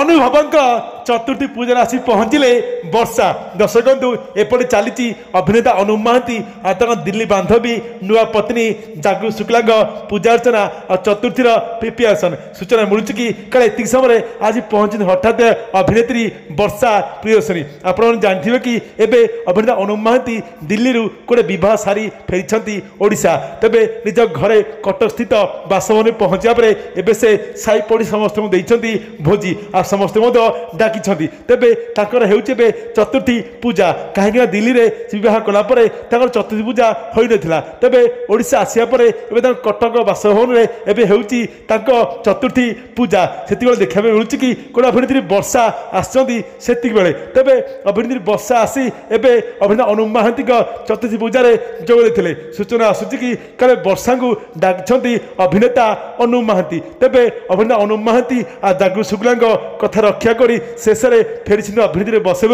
ଅନୁଭବଙ୍କ ଚତୁର୍ଥୀ ପୂଜାରେ ଆସି ପହଞ୍ଚିଲେ ବର୍ଷା। ଦର୍ଶକ ବନ୍ଧୁ ଏପଟେ ଚାଲିଛି ଅଭିନେତା ଅନୁଭବ ମହାନ୍ତି ଆଉ ତାଙ୍କ ଦିଲ୍ଲୀ ବାନ୍ଧବୀ ନୂଆ ପତ୍ନୀ ଜାଗୃତି ଶୁକ୍ଲାଙ୍କ ପୂଜା ଅର୍ଚ୍ଚନା ଆଉ ଚତୁର୍ଥୀର ପ୍ରିପେୟାରେସନ୍। ସୂଚନା ମିଳୁଛି କି କାଳେ ଏତିକି ସମୟରେ ଆଜି ପହଞ୍ଚିଛନ୍ତି ହଠାତ୍ ଅଭିନେତ୍ରୀ ବର୍ଷା ପ୍ରିୟଦର୍ଶିନୀ। ଆପଣମାନେ ଜାଣିଥିବେ କି ଏବେ ଅଭିନେତା ଅନୁଭବ ମହାନ୍ତି ଦିଲ୍ଲୀରୁ ଗୋଟେ ବିବାହ ସାରି ଫେରିଛନ୍ତି ଓଡ଼ିଶା। ତେବେ ନିଜ ଘରେ କଟକ ସ୍ଥିତ ବାସଭବନରେ ପହଞ୍ଚିବା ପରେ ଏବେ ସେ ସାହି ପଡ଼ି ସମସ୍ତଙ୍କୁ ଦେଇଛନ୍ତି ଭୋଜି ଆଉ ସମସ୍ତେ ମଧ୍ୟ ଡାକିଛନ୍ତି। ତେବେ ତାଙ୍କର ହେଉଛି ଏବେ ଚତୁର୍ଥୀ ପୂଜା, କାହିଁକିନା ଦିଲ୍ଲୀରେ ବିବାହ କଲା ପରେ ତାଙ୍କର ଚତୁର୍ଥୀ ପୂଜା ହୋଇନଥିଲା। ତେବେ ଓଡ଼ିଶା ଆସିବା ପରେ ଏବେ ତାଙ୍କ କଟକ ବାସଭବନରେ ଏବେ ହେଉଛି ତାଙ୍କ ଚତୁର୍ଥୀ ପୂଜା। ସେତିକିବେଳେ ଦେଖିବା ପାଇଁ ମିଳୁଛି କି ଗୋଟେ ଅଭିନେତ୍ରୀ ବର୍ଷା ଆସିଛନ୍ତି ସେତିକିବେଳେ। ତେବେ ଅଭିନେତ୍ରୀ ବର୍ଷା ଆସି ଏବେ ଅଭିନେତା ଅନୁଭବ ମହାନ୍ତିଙ୍କ ଚତୁର୍ଥୀ ପୂଜାରେ ଯୋଗ ଦେଇଥିଲେ। ସୂଚନା ଆସୁଛି କି କାଳେ ବର୍ଷାଙ୍କୁ ଡାକିଛନ୍ତି ଅଭିନେତା ଅନୁଭବ ମହାନ୍ତି। ତେବେ ଅଭିନେତା ଅନୁଭବ ମହାନ୍ତି ଆଉ ଜାଗୃତି ଶୁକ୍ଲାଙ୍କ କଥା ରକ୍ଷା କରି ଶେଷରେ ଫେରିଛନ୍ତି ଅଭିନେତ୍ରୀ ବର୍ଷା।